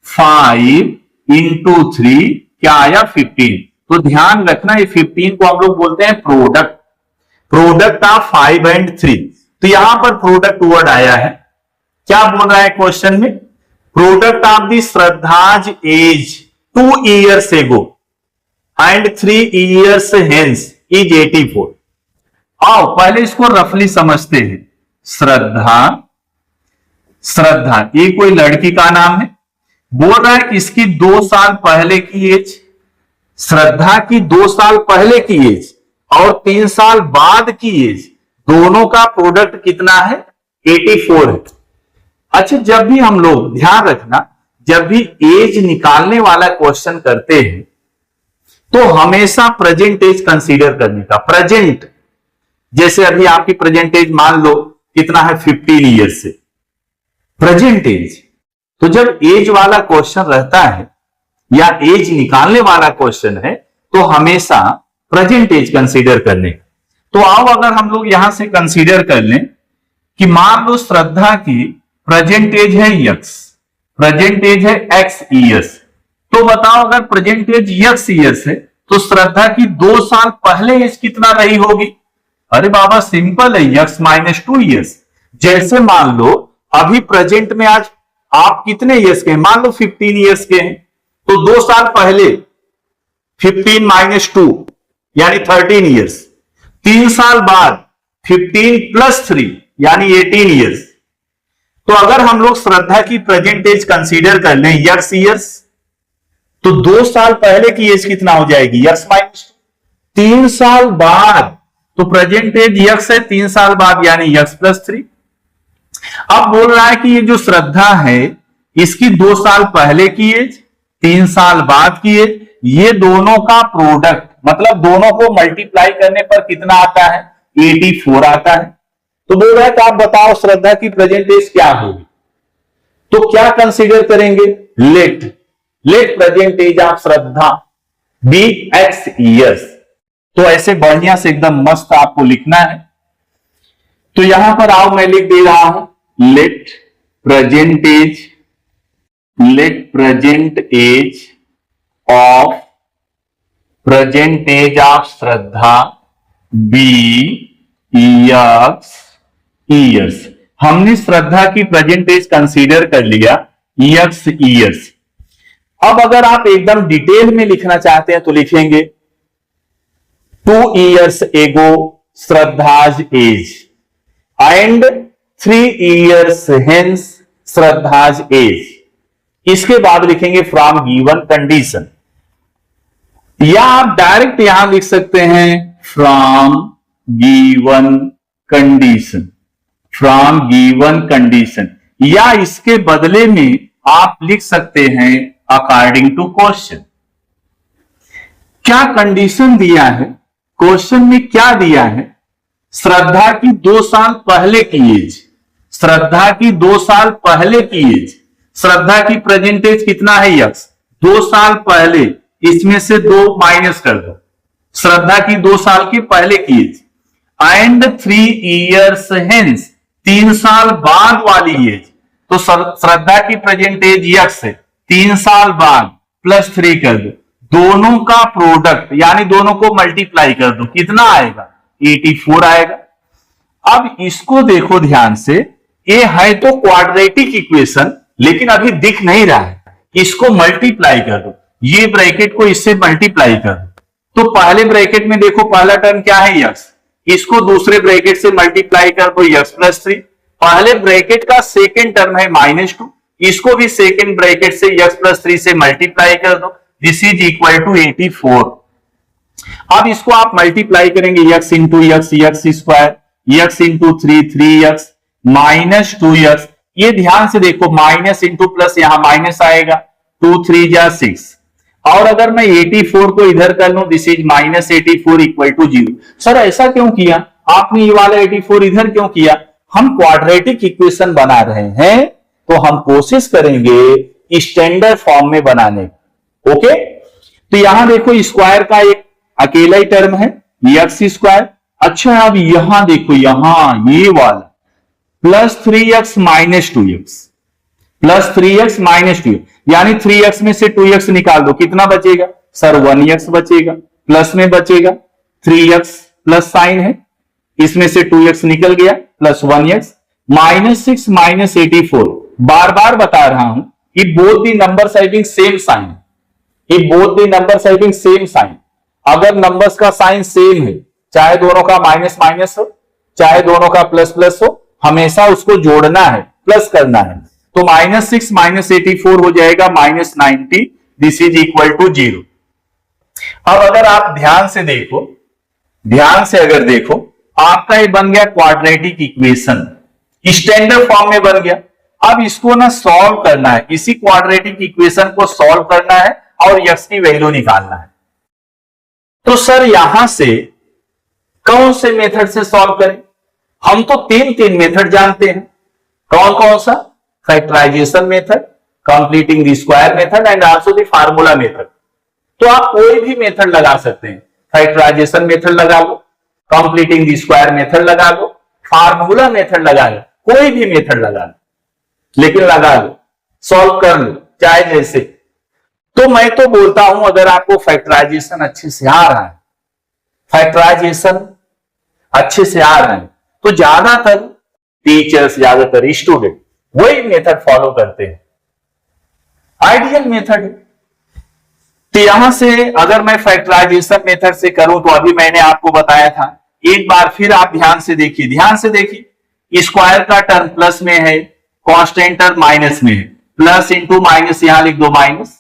5 into 3 क्या आया 15, तो ध्यान रखना ये 15 को हम लोग बोलते हैं प्रोडक्ट, प्रोडक्ट ऑफ 5 and 3। तो यहां पर प्रोडक्ट वर्ड आया है, क्या बोल रहा है क्वेश्चन में, product of the Shraddha's age 2 years ago and 3 years hence is 84। आओ पहले इसको रफली समझते हैं। श्रद्धा, श्रद्धा ये कोई लड़की का नाम है, बोल रहा है कि इसकी 2 साल पहले की एज, श्रद्धा की 2 साल पहले की एज और 3 साल बाद की एज, दोनों का प्रोडक्ट कितना है 84 है। अच्छा, जब भी हम लोग ध्यान रखना, जब भी एज निकालने वाला क्वेश्चन करते हैं तो हमेशा प्रेजेंट एज कंसीडर करने का। प्रेजेंट, जैसे अभी आपकी प्रेजेंट एज मान लो कितना है 15 ईयर्स से, प्रेजेंट एज। तो जब एज वाला क्वेश्चन रहता है या एज निकालने वाला क्वेश्चन है तो हमेशा प्रेजेंट एज कंसीडर करने का। तो आओ अगर हम लोग यहां से कंसीडर कर लें कि मान लो श्रद्धा की प्रेजेंट एज है x, प्रेजेंट एज है x ईयर्स, तो बताओ अगर प्रेजेंट एज x ईयर्स है तो श्रद्धा की 2 साल पहले एज कितना रही होगी। अरे बाबा सिंपल है, x -2 ईयर्स। जैसे मान लो अभी प्रेजेंट में आज आप कितने ईयर्स के हैं, मान लो 15 ईयर्स के हैं, तो 2 साल पहले 15 - 2 यानी 13 ईयर्स, 3 साल बाद 15 + 3 यानी 18 ईयर्स। तो अगर हम लोग श्रद्धा की प्रेजेंट एज कंसीडर कर लें x ईयर्स, तो 2 साल पहले की एज कितना हो जाएगी x -2, 3 साल बाद, तो प्रेजेंट एज x है 3 साल बाद यानी x + 3। अब बोल रहा है कि ये जो श्रद्धा है इसकी 2 साल पहले की एज, 3 साल बाद की एज, ये दोनों का प्रोडक्ट मतलब दोनों को मल्टीप्लाई करने पर कितना आता है 84 आता है। तो बोल रहा है कि आप बताओ श्रद्धा की प्रेजेंट एज क्या होगी, तो क्या कंसीडर करेंगे, let present age of Shraddha be x years. तो ऐसे बढ़िया से एकदम मस्त आपको लिखना है। तो यहां पर आओ मैं लिख दे रहा हूं let present age of Shraddha be x years. हमने श्रद्धा की प्रेजेंट एज कंसीडर कर लिया x ईयर्स। अब अगर आप एकदम डिटेल में लिखना चाहते हैं तो लिखेंगे 2 years ago Shraddha's age and 3 years hence Shraddha's age. इसके बाद लिखेंगे फ्रॉम गिवन कंडीशन, या आप डायरेक्ट यहां लिख सकते हैं फ्रॉम गिवन कंडीशन, या इसके बदले में आप लिख सकते हैं अकॉर्डिंग टू क्वेश्चन। क्या कंडीशन दिया है क्वेश्चन में, क्या दिया है, श्रद्धा की 2 साल पहले की एज, श्रद्धा की 2 साल पहले की एज, श्रद्धा की प्रेजेंट एज कितना है x, 2 साल पहले, इसमें से 2 माइनस कर दो, श्रद्धा की 2 साल की पहले की एज एंड 3 years hence 3 साल बाद वाली एज। तो श्रद्धा की प्रेजेंट एज x है, 3 साल बाद +3 कर दो, दोनों का प्रोडक्ट यानी दोनों को मल्टीप्लाई कर दो, कितना आएगा 84 आएगा। अब इसको देखो ध्यान से, ये है तो क्वाड्रेटिक इक्वेशन लेकिन अभी दिख नहीं रहा है, इसको मल्टीप्लाई कर दो, ये ब्रैकेट को इससे मल्टीप्लाई कर दो। तो पहले ब्रैकेट में देखो पहला टर्म क्या है x, इसको दूसरे ब्रैकेट से मल्टीप्लाई कर दो x + 3। पहले ब्रैकेट का सेकेंड टर्म है -2, इसको भी सेकेंड ब्रैकेट से x + 3 से मल्टीप्लाई कर दो, दिस इज इक्वल टू 84। अब इसको आप मल्टीप्लाई करेंगे x × x, x × 3 3x -2x। ये ध्यान से देखो माइनस इंटू प्लस यहां माइनस आएगा, 2 3 जा 6। और अगर मैं 84 को इधर कर लूं, दिस इज -84 = 0। सर ऐसा क्यों किया आपने, ये वाला 84 इधर क्यों किया, हम क्वाड्रेटिक इक्वेशन बना रहे हैं तो हम कोशिश करेंगे स्टैंडर्ड फॉर्म में बनाने की। ओके, तो यहां देखो स्क्वायर का एक अकेला ही टर्म है एक्स स्क्वायर। अच्छा, अब यहां देखो, यहां ये वाला plus 3x minus 2x, plus 3x minus 2x, यानी 3x में से 2x निकाल दो, कितना बचेगा सर? 1x बचेगा। प्लस में बचेगा 3x प्लस साइन है, इसमें से 2x निकल गया प्लस 1x माइनस 6 माइनस 84। बार बार बता रहा हूं कि both the numbers having same sign, कि both the numbers having same sign. अगर नंबर्स का साइन सेम है, चाहे दोनों का माइनस माइनस हो, चाहे दोनों का प्लस प्लस हो, हमेशा उसको जोड़ना है, प्लस करना है। तो माइनस 6 माइनस 84 हो जाएगा minus 90, this is equal to 0। अब अगर आप ध्यान से देखो, ध्यान से अगर देखो, आपका ये बन गया क्वाड्रेटिक इक्वेशन, स्टैंडर्ड फॉर्म में बन गया। अब इसको ना सॉल्व करना है, इसी क्वाड्रेटिक इक्वेशन को सॉल्व करना है और यक्स की वैल्यू निकालना है। तो सर यहां से कौन से मेथड से सॉल्व करें? हम तो तीन मेथड जानते हैं। कौन कौन सा? Factorization method, completing the square method and also the formula method. तो आप कोई भी मेथड लगा सकते हैं। फैक्टराइजेशन मेथड लगा लो, कंप्लीटिंग द स्क्वायर मेथड लगा लो, फार्मूला मेथड लगा लो, कोई भी मेथड लगा लो, लेकिन लगा लो, सॉल्व कर लो, चाहे जैसे। तो मैं तो बोलता हूं अगर आपको फैक्टराइजेशन अच्छे से आ रहा है, फैक्टराइजेशन अच्छे से आ रहा है, तो ज्यादातर टीचर्स, ज्यादातर स्टूडेंट वही मेथड फॉलो करते हैं, आइडियल मेथड है। तो यहां से अगर मैं फैक्टराइजेशन मेथड से करूं तो अभी मैंने आपको बताया था, एक बार फिर आप ध्यान से देखिए, ध्यान से देखिए। स्क्वायर का टर्म प्लस में है, कांस्टेंट टर्म माइनस में है, प्लस इंटू माइनस यहां लिख दो माइनस,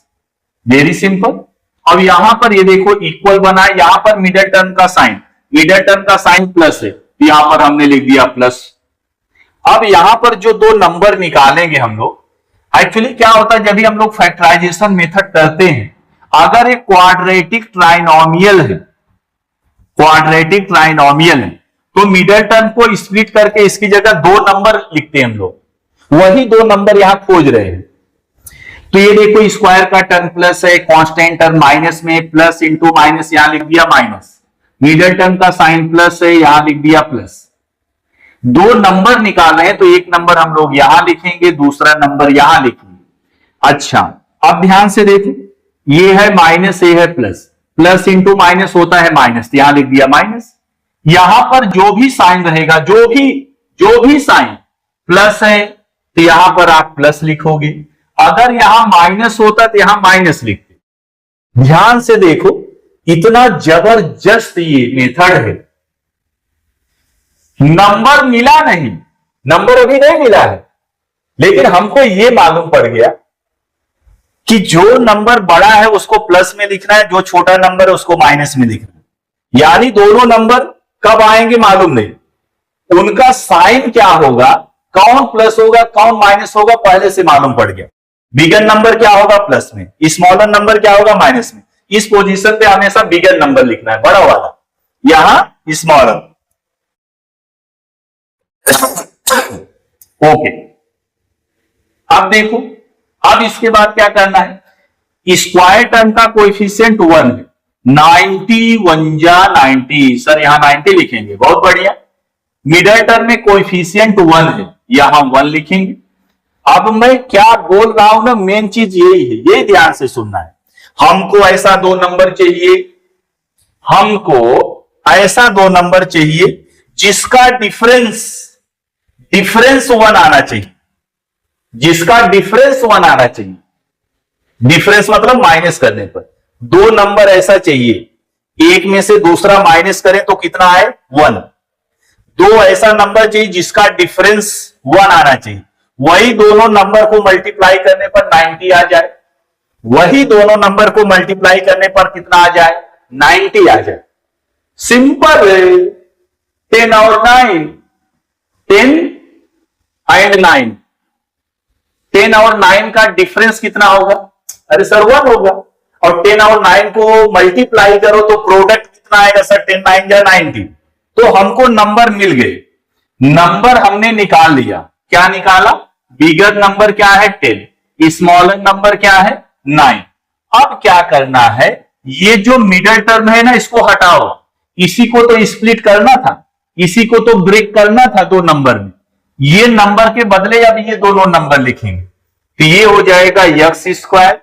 वेरी सिंपल। अब यहां पर ये देखो इक्वल बना, यहां पर मिडल टर्म का साइन, मिडल टर्म का साइन प्लस है, यहां पर हमने लिख दिया प्लस। अब यहां पर जो दो नंबर निकालेंगे हम लोग, एक्चुअली क्या होता है जब भी हम लोग फैक्टराइजेशन मेथड करते हैं, अगर एक क्वाड्रेटिक ट्राइनोमियल है, क्वाड्रेटिक ट्राइनोमियल है, तो मिडल टर्म को स्प्लिट करके इसकी जगह दो नंबर लिखते हैं हम लोग, वही दो नंबर यहां खोज रहे हैं। तो ये देखो स्क्वायर का टर्म प्लस है, कांस्टेंट टर्म माइनस में, प्लस इंटू माइनस यहां लिख दिया माइनस, मिडल टर्म का साइन प्लस है, यहां लिख दिया प्लस। दो नंबर निकालना है तो एक नंबर हम लोग यहां लिखेंगे, दूसरा नंबर यहां लिखेंगे। अच्छा, अब ध्यान से देखो, ये है माइनस, ये है प्लस, प्लस इंटू माइनस होता है माइनस, यहां लिख दिया माइनस। यहां पर जो भी साइन रहेगा, जो भी साइन प्लस है तो यहां पर आप प्लस लिखोगे, अगर यहां माइनस होता तो यहां माइनस लिखते। ध्यान से देखो, इतना जबरदस्त ये मेथड है। नंबर मिला नहीं, नंबर अभी नहीं मिला है, लेकिन हमको ये मालूम पड़ गया कि जो नंबर बड़ा है उसको प्लस में लिखना है, जो छोटा नंबर है उसको माइनस में लिखना है। यानी दोनों नंबर कब आएंगे मालूम नहीं, उनका साइन क्या होगा, कौन प्लस होगा कौन माइनस होगा पहले से मालूम पड़ गया। बिगर नंबर क्या होगा प्लस में, स्मॉलर नंबर क्या होगा माइनस में। इस पोजीशन पे हमेशा बिगर नंबर लिखना है, बड़ा वाला, यहां स्मॉलर। ओके, अब देखो, अब इसके बाद क्या करना है, स्क्वायर टर्म का कोएफिशिएंट 1 है, 90 1 जा 90, सर यहां 90 लिखेंगे, बहुत बढ़िया। मिडल टर्म में कोएफिशिएंट 1 है, यहां 1 लिखेंगे। अब मैं क्या बोल रहा हूं ना, मेन चीज यही है, ये ध्यान से सुनना है। हमको ऐसा दो नंबर चाहिए, हमको ऐसा दो नंबर चाहिए जिसका डिफरेंस 1 आना चाहिए, जिसका डिफरेंस 1 आना चाहिए। डिफरेंस मतलब माइनस करने पर दो नंबर ऐसा चाहिए, एक में से दूसरा माइनस करें तो कितना आए 1। दो ऐसा नंबर चाहिए जिसका डिफरेंस 1 आना चाहिए, वही दोनों नंबर को मल्टीप्लाई करने पर 90 आ जाए, वही दोनों नंबर को मल्टीप्लाई करने पर कितना आ जाए 90 आ जाए। सिंपल है, 10 और 9, 10 एंड 9, 10 और 9 का डिफरेंस कितना होगा, अरे सर 1 होगा, और 10 और 9 को मल्टीप्लाई करो तो प्रोडक्ट कितना आएगा सर, 10 9 जा 90। तो हमको नंबर मिल गए, नंबर हमने निकाल लिया। क्या निकाला? बिगर नंबर क्या है 10, स्मॉलर नंबर क्या है 9। अब क्या करना है, ये जो मिडल टर्म है ना इसको हटाओ, इसी को तो स्प्लिट करना था, इसी को तो ब्रेक करना था दो नंबर में। ये नंबर के बदले अब ये दोनों नंबर लिखेंगे, तो ये हो जाएगा एक्स स्क्वायर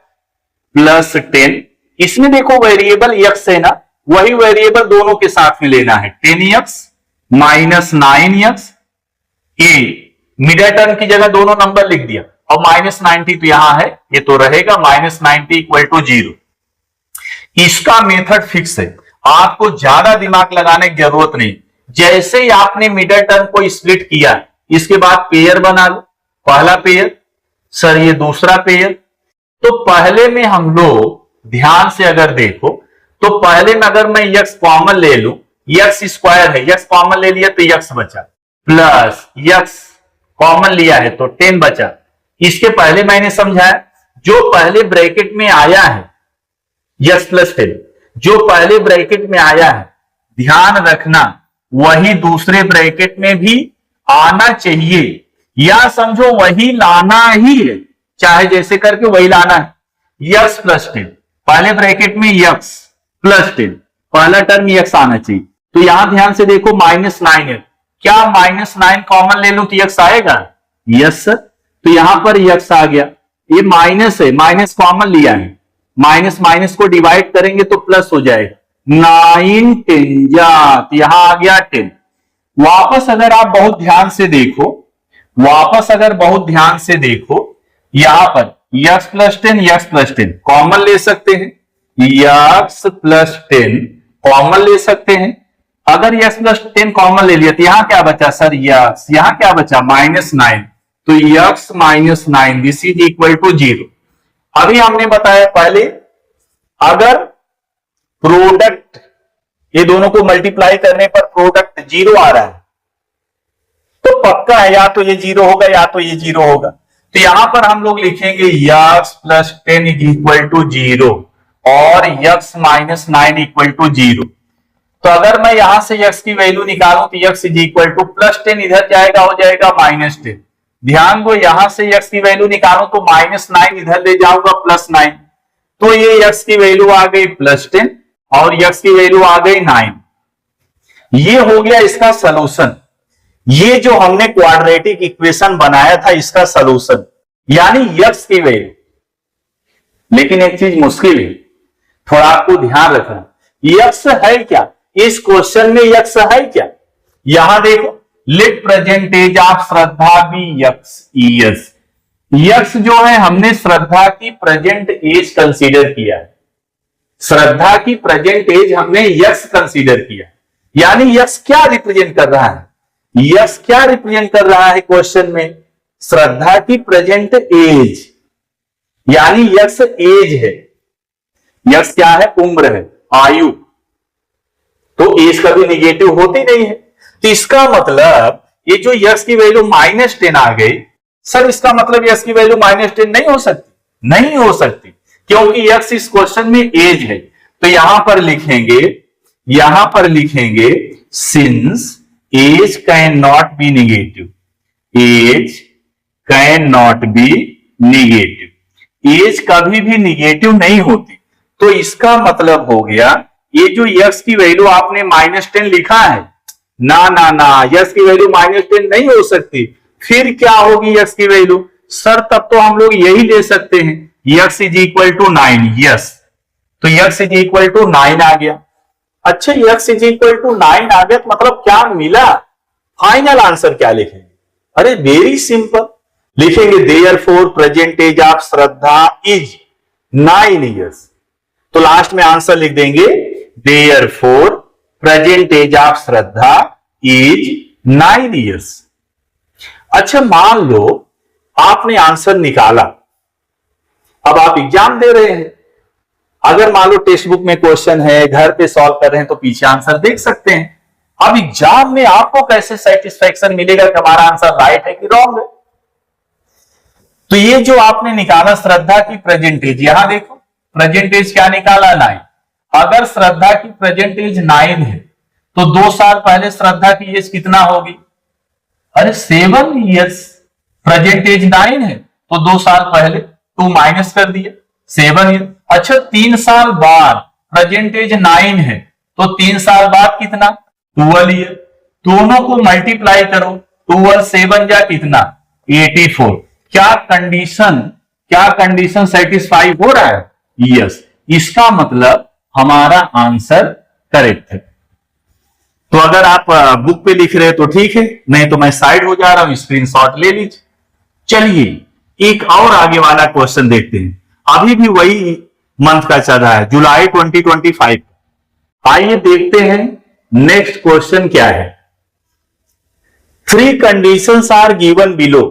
प्लस 10। इसमें देखो वेरिएबल एक्स है ना, वही वेरिएबल दोनों के साथ में लेना है, 10x माइनस 9x। ये मिडल टर्म की जगह दोनों नंबर लिख दिया, और माइनस 90 तो यहां है, ये तो रहेगा माइनस 90 इक्वल टू 0। इसका मेथड फिक्स है, आपको ज्यादा दिमाग लगाने की जरूरत नहीं। जैसे ही आपने मिडल टर्म को स्प्लिट किया, इसके बाद पेयर बना लो, पहला पेयर, सर ये दूसरा पेयर। तो पहले में हम लोग ध्यान से अगर देखो, तो पहले में अगर मैं यक्स कॉमन ले लूं, यक्स स्क्वायर है, यक्स कॉमन ले लिया तो यक्स बचा, प्लस यक्स कॉमन लिया है तो 10 बचा। इसके पहले मैंने समझाया, जो पहले ब्रैकेट में आया है यक्स प्लस 10, जो पहले ब्रैकेट में आया है, ध्यान रखना वही दूसरे ब्रैकेट में भी आना चाहिए, या समझो वही लाना ही है, चाहे जैसे करके वही लाना है। यक्स प्लस 10, पहले ब्रैकेट में यक्स प्लस 10, पहला टर्म यक्स आना चाहिए। तो यहां ध्यान से देखो माइनस 9 है, क्या माइनस 9 कॉमन ले लूं तो यक्स आएगा? यस सर, तो यहां पर यक्स आ गया। ये माइनस है, माइनस कॉमन लिया है, माइनस माइनस को डिवाइड करेंगे तो प्लस हो जाएगा, 9 10 जात, यहां आ गया 10। वापस अगर आप बहुत ध्यान से देखो, वापस अगर बहुत ध्यान से देखो, यहां पर x plus 10 x plus 10 common ले सकते हैं, यक्स प्लस 10 कॉमन ले सकते हैं। अगर यक्स प्लस 10 कॉमन ले लिया तो यहां क्या बचा सर? यक्स, यहां क्या बचा? माइनस 9, तो x minus 9 this is equal to 0। अभी हमने बताया पहले, अगर प्रोडक्ट ये दोनों को मल्टीप्लाई करने पर प्रोडक्ट 0 आ रहा है तो पक्का है या तो ये 0 होगा या तो ये 0 होगा। तो यहां पर हम लोग लिखेंगे x plus 10 is equal to 0 और यक्स माइनस 9 इक्वल टू 0। तो अगर मैं यहां से यक्स की वैल्यू निकालूं तो x is equal two plus 10 इधर जाएगा, हो जाएगा माइनस 10। ध्यान दो, यहां से यक्स की वैल्यू निकालूं तो माइनस 9 इधर ले जाऊंगा प्लस 9, तो ये यक्स की वैल्यू आ गई प्लस 10 और यक्स की वैल्यू आ गई 9। ये हो गया इसका सलूशन। ये जो हमने क्वाड्रेटिक इक्वेशन बनाया था इसका सलूशन, यानी यक्स की वैल्यू। लेकिन एक चीज मुश्किल है, थोड़ा आपको ध्यान रखना, यक्स है क्या इस क्वेश्चन में? यक्स है क्या? यहां देखो, let present age of Shraddha be x years. X जो है हमने श्रद्धा की प्रेजेंट एज कंसीडर किया है, श्रद्धा की प्रेजेंट एज हमने यक्स कंसीडर किया, यानी यक्स क्या रिप्रेजेंट कर रहा है? यक्स क्या रिप्रेजेंट कर रहा है क्वेश्चन में? श्रद्धा की प्रेजेंट एज, यानी यक्स एज है। यक्स क्या है? उम्र है, आयु। तो एज कभी निगेटिव होती नहीं है, तो इसका मतलब ये जो यक्स की वैल्यू माइनस 10 आ गई, सर इसका मतलब यक्स की वैल्यू माइनस 10 नहीं हो सकती? नहीं हो सकती, क्योंकि यक्स इस क्वेश्चन में एज है। तो यहां पर लिखेंगे since age can not be negative, age can not be negative, age कभी भी निगेटिव नहीं होती। तो इसका मतलब हो गया ये जो यक्स की वैल्यू आपने माइनस 10 लिखा है, ना ना ना, यक्स की वैल्यू माइनस 10 नहीं हो सकती। फिर क्या होगी यक्स की वैल्यू? सर तब तो हम लोग यही ले सकते हैं, x is equal to 9। Yes, तो यक्स इज इक्वल टू 9 आ गया। अच्छा, यक्स इज इक्वल टू 9 आ गया तो मतलब क्या मिला? फाइनल आंसर क्या लिखेंगे? अरे वेरी सिंपल, लिखेंगे therefore present age of Shraddha is 9 years. तो लास्ट में आंसर लिख देंगे therefore present age of Shraddha is 9 years. अच्छा, मान लो आपने आंसर निकाला, अब आप एग्जाम दे रहे हैं। अगर मान लो टेक्स्ट बुक में क्वेश्चन है, घर पे सॉल्व कर रहे हैं तो पीछे आंसर देख सकते हैं। अब एग्जाम में आपको कैसे सेटिस्फैक्शन मिलेगा कि हमारा आंसर राइट है कि रॉन्ग है? तो ये जो आपने निकाला श्रद्धा की प्रेजेंट एज, यहां देखो प्रेजेंट एज क्या निकाला? 9। अगर श्रद्धा की प्रेजेंट एज 9 है तो 2 साल पहले श्रद्धा की एज कितना होगी? अरे 7 years, प्रेजेंट एज 9 है तो 2 साल पहले 2 माइनस कर दिया 7 ईयर। अच्छा 3 साल बाद, प्रेजेंट एज 9 है तो 3 साल बाद कितना 12 ईयर। दोनों को मल्टीप्लाई करो, 12 7 जा कितना 84। क्या कंडीशन सेटिस्फाई हो रहा है? यस। इसका मतलब हमारा आंसर करेक्ट है। तो अगर आप बुक पे लिख रहे हैं तो ठीक है, नहीं तो मैं साइड हो जा रहा हूं, स्क्रीनशॉट ले लीजिए। चलिए एक और आगे वाला क्वेश्चन देखते हैं। अभी भी वही मंथ का चल रहा है, जुलाई 2025। आइए देखते हैं नेक्स्ट क्वेश्चन क्या है। 3 conditions are given below,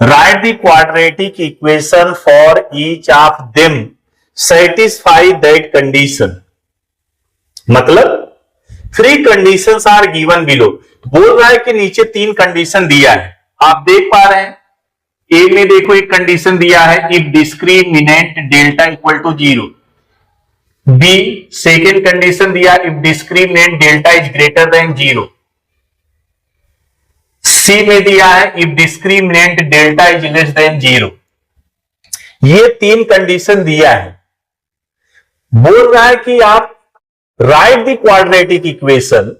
write the quadratic equation for each of them satisfy that condition. मतलब 3 कंडीशंस आर गिवन बिलो, बोल रहा है कि नीचे 3 कंडीशन दिया है, आप देख पा रहे हैं। ए में देखो एक कंडीशन दिया है, if discriminant delta equal to 0। B second condition दिया, if discriminant delta is greater than 0। C में दिया है, if discriminant delta is less than 0। ये 3 कंडीशन दिया है। बोल रहा है कि आप राइट द क्वाड्रेटिक इक्वेशन,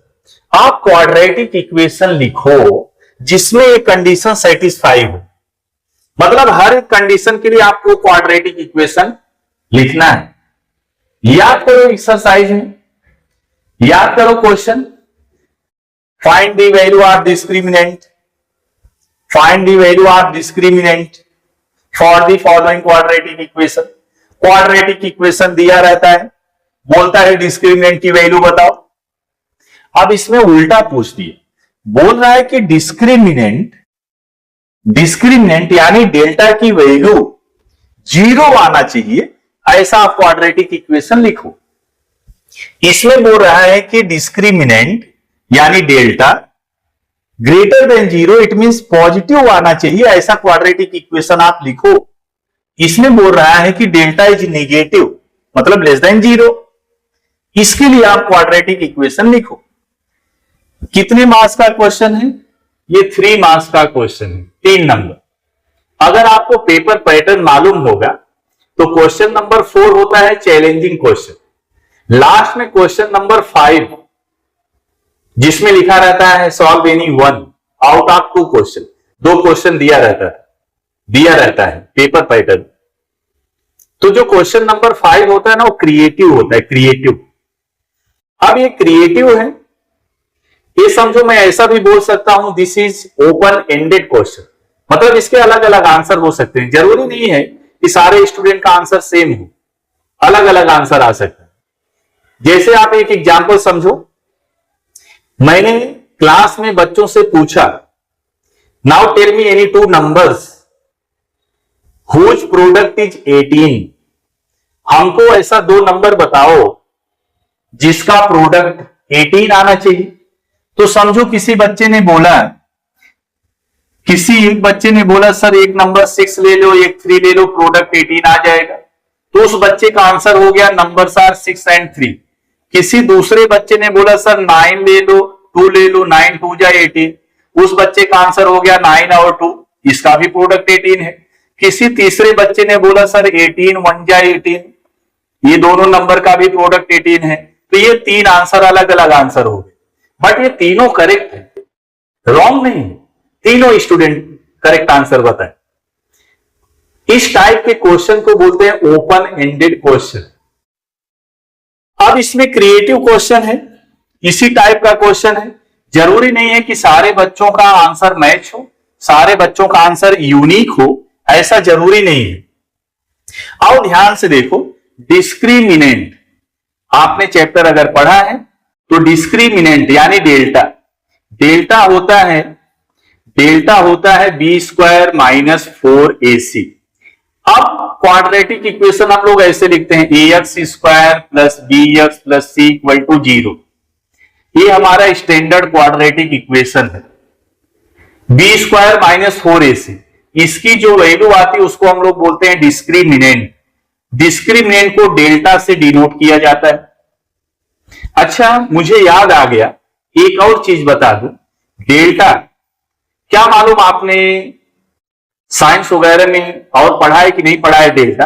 आप क्वाड्रेटिक इक्वेशन लिखो जिसमें ये कंडीशन सेटिस्फाई हो। मतलब हर कंडीशन के लिए आपको क्वाड्रेटिक इक्वेशन लिखना है। याद करो एक्सरसाइज में, याद करो question, find the value of discriminant, find the value of discriminant for the following quadratic equation. Quadratic equation दिया रहता है, बोलता है डिस्क्रिमिनेंट की वैल्यू बताओ। अब इसमें उल्टा पूछ दिया, बोल रहा है कि डिस्क्रिमिनेंट यानी डेल्टा की वैल्यू 0 आना चाहिए, ऐसा आप क्वाड्रेटिक इक्वेशन लिखो। इसमें बोल रहा है कि डिस्क्रिमिनेंट यानी delta greater than 0, it means positive आना चाहिए, ऐसा क्वाड्रेटिक इक्वेशन आप लिखो। इसमें बोल रहा है कि डेल्टा इज नेगेटिव, मतलब लेस देन 0, इसके लिए आप क्वाड्रेटिक इक्वेशन लिखो। कितने मार्क्स का क्वेश्चन है? ये 3 मार्क्स का क्वेश्चन है, 3 नंबर। अगर आपको पेपर पैटर्न मालूम होगा तो क्वेश्चन नंबर 4 होता है चैलेंजिंग क्वेश्चन, लास्ट में क्वेश्चन नंबर 5 जिसमें लिखा रहता है solve any 1 out of 2 question, 2 question दिया रहता है पेपर पैटर्न। तो जो क्वेश्चन नंबर 5 होता है ना, वो क्रिएटिव होता है, क्रिएटिव। अब ये क्रिएटिव है, ये समझो मैं ऐसा भी बोल सकता हूं this is open ended question, मतलब इसके अलग अलग आंसर हो सकते हैं। जरूरी नहीं है कि सारे स्टूडेंट का आंसर सेम हो, अलग अलग आंसर आ सकता है। जैसे आप एक एग्जांपल समझो, मैंने क्लास में बच्चों से पूछा, now tell me any 2 numbers whose product is 18। हमको ऐसा 2 नंबर बताओ जिसका प्रोडक्ट 18 आना चाहिए। तो समझो किसी एक बच्चे ने बोला सर एक नंबर 6 ले लो, एक 3 ले लो, प्रोडक्ट 18 आ जाएगा। तो उस बच्चे का आंसर हो गया नंबर्स आर 6 एंड 3। किसी दूसरे बच्चे ने बोला सर 9 ले लो, 2 ले लो, 9 2 जा 18, उस बच्चे का आंसर हो गया 9 और 2, इसका भी प्रोडक्ट 18 है। किसी तीसरे बच्चे ने बोला सर 18 1 जा 18, ये दोनों नंबर का भी प्रोडक्ट 18 है। तो ये 3 आंसर अलग अलग आंसर हो गए, बट ये तीनों करेक्ट है, रॉन्ग नहीं है, तीनों स्टूडेंट करेक्ट आंसर बताए। इस टाइप के क्वेश्चन को बोलते हैं ओपन एंडेड क्वेश्चन। अब इसमें क्रिएटिव क्वेश्चन है, इसी टाइप का क्वेश्चन है। जरूरी नहीं है कि सारे बच्चों का आंसर मैच हो, सारे बच्चों का आंसर यूनिक हो, ऐसा जरूरी नहीं है। आओ ध्यान से देखो, डिस्क्रिमिनेंट आपने चैप्टर अगर पढ़ा है तो डिस्क्रिमिनेंट यानी डेल्टा होता है बी स्क्वायर माइनस 4ac। अब क्वाड्रेटिक इक्वेशन हम लोग ऐसे लिखते हैं ax square plus bx plus c equal to 0। ये हमारा स्टैंडर्ड क्वाड्रेटिक इक्वेशन है। बी स्क्वायर माइनस 4ac, इसकी जो वैल्यू आती है उसको हम लोग बोलते हैं डिस्क्रिमिनेंट। डिस्क्रिमिनेंट को डेल्टा से डिनोट किया जाता है। अच्छा मुझे याद आ गया, एक और चीज बता दूं, डेल्टा क्या मालूम आपने साइंस वगैरह में और पढ़ा है कि नहीं पढ़ा है डेल्टा।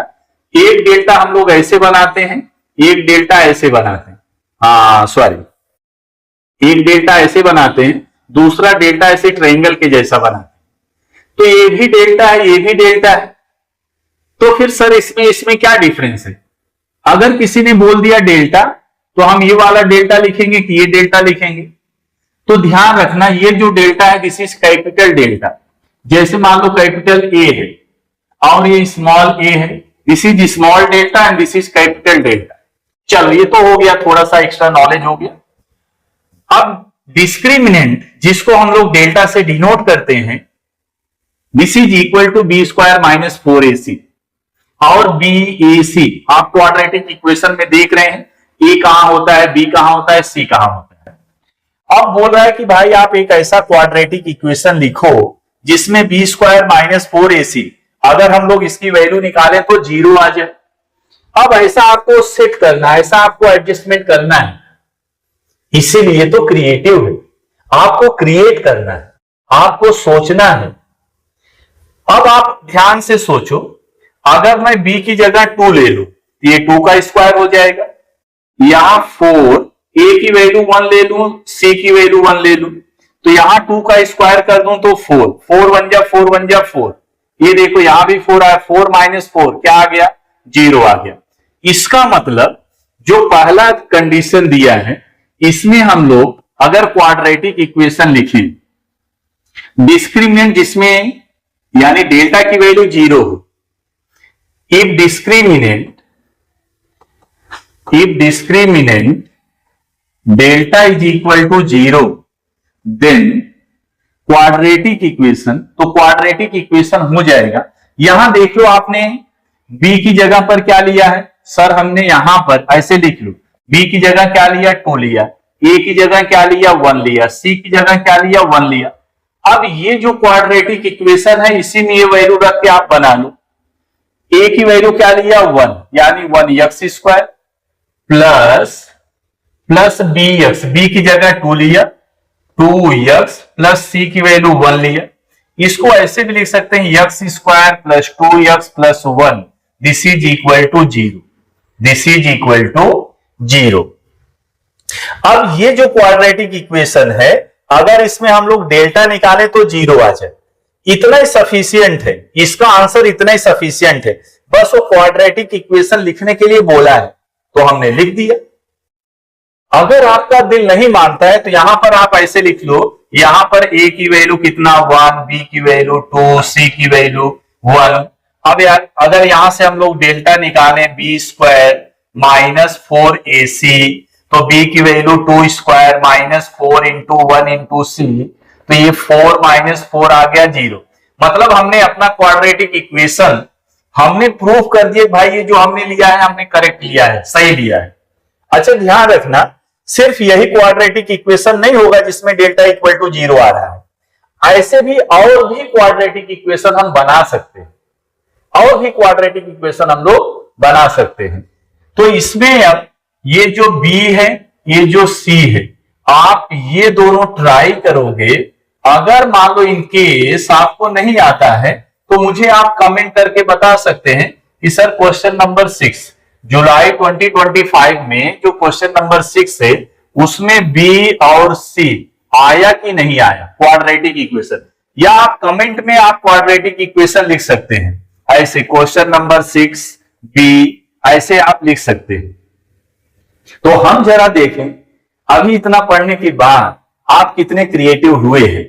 एक डेल्टा हम लोग ऐसे बनाते हैं, एक डेल्टा ऐसे बनाते हैं, हाँ सॉरी, एक डेल्टा ऐसे बनाते हैं, दूसरा डेल्टा ऐसे ट्रायंगल के जैसा बनाते हैं। तो ये भी डेल्टा है, ये भी डेल्टा है, तो फिर सर इसमें क्या डिफरेंस है? अगर किसी ने बोल दिया डेल्टा तो हम ये वाला डेल्टा लिखेंगे कि ये डेल्टा लिखेंगे? तो ध्यान रखना, ये जो डेल्टा है दिस इज कैपिटल डेल्टा। जैसे मान लो कैपिटल ए है और ये स्मॉल ए है, this is small delta and this is capital delta. चलो ये तो हो गया, थोड़ा सा एक्स्ट्रा नॉलेज हो गया। अब डिस्क्रिमिनेंट जिसको हम लोग डेल्टा से डिनोट करते हैं, this is equal to b square minus 4ac और बी ए सी आप क्वाड्रेटिक इक्वेशन में देख रहे हैं, ए कहां होता है, बी कहां होता है, सी कहां होता है। अब बोल रहा है कि भाई आप एक ऐसा क्वाड्रेटिक इक्वेशन लिखो जिसमें बी स्क्वायर माइनस 4ac, अगर हम लोग इसकी वैल्यू निकालें तो 0 आ जाए। अब ऐसा आपको सेट करना है, ऐसा आपको एडजस्टमेंट करना है, इसीलिए तो क्रिएटिव है। आपको क्रिएट करना है, आपको सोचना है। अब आप ध्यान से सोचो, अगर मैं b की जगह 2 ले लू, ये 2 का स्क्वायर हो जाएगा। यहां 4, a की वैल्यू 1 ले लू, c की वैल्यू 1 ले लू, तो यहां 2 का स्क्वायर कर दूं तो 4, 4 1 जा 4 1 जा 4। ये देखो यहां भी 4 आया, 4 माइनस 4 क्या आ गया, 0 आ गया। इसका मतलब जो पहला कंडीशन दिया है इसमें हम लोग अगर क्वाड्रेटिक इक्वेशन लिखें, डिस्क्रिमिनेंट जिसमें यानी डेल्टा की वैल्यू 0 हो, if discriminant delta is equal to 0 then quadratic equation, तो क्वाड्रेटिक इक्वेशन हो जाएगा। यहां देख लो आपने b की जगह पर क्या लिया है, सर हमने यहां पर ऐसे लिख लो, b की जगह क्या लिया, 2 लिया, a की जगह क्या लिया, 1 लिया, c की जगह क्या लिया, 1 लिया। अब ये जो क्वाड्रेटिक इक्वेशन है इसी में ये वैल्यू रख के आप बना लो। a की वैल्यू क्या लिया, 1, यानी 1x square plus bx, b की जगह 2 लिया, 2x प्लस c की वैल्यू 1 लिया। इसको ऐसे भी लिख सकते हैं x square plus 2x plus 1, this is equal to 0, this is equal to 0। अब ये जो क्वाड्रेटिक इक्वेशन है, अगर इसमें हम लोग डेल्टा निकाले तो 0 आ जाए, इतना ही सफिशियंट है, इसका आंसर इतना ही सफिशियंट है। बस वो क्वाड्रेटिक इक्वेशन लिखने के लिए बोला है तो हमने लिख दिया। अगर आपका दिल नहीं मानता है तो यहां पर आप ऐसे लिख लो, यहां पर a की वैल्यू कितना 1, b की वैल्यू 2, c की वैल्यू 1। अब यार अगर यहां से हम लोग डेल्टा निकालें b स्क्वायर माइनस 4ac, तो b की value 2 square minus 4 into 1 into c, तो ये 4 माइनस 4 आ गया 0। मतलब हमने अपना क्वाड्रेटिक इक्वेशन हमने प्रूफ कर दिया भाई, ये जो हमने लिया है हमने करेक्ट लिया है, सही लिया है। अच्छा ध्यान रखना, सिर्फ यही क्वाड्रेटिक इक्वेशन नहीं होगा जिसमें डेल्टा इक्वल टू 0 आ रहा है, ऐसे भी और भी क्वाड्रेटिक इक्वेशन हम बना सकते हैं, और भी क्वाड्रेटिक इक्वेशन हम लोग बना सकते हैं। तो इसमें अब ये जो b है, ये जो c है, आप ये दोनों ट्राई करोगे। अगर मान लो इनकेस आपको नहीं आता है तो मुझे आप कमेंट करके बता सकते हैं कि सर क्वेश्चन नंबर 6 जुलाई 2025 में जो क्वेश्चन नंबर 6 है उसमें b और c आया कि नहीं आया क्वाड्रेटिक इक्वेशन, या आप कमेंट में आप क्वाड्रेटिक इक्वेशन लिख सकते हैं, ऐसे क्वेश्चन नंबर 6 b ऐसे आप लिख सकते हैं। तो हम जरा देखें अभी इतना पढ़ने के बाद आप कितने क्रिएटिव हुए हैं।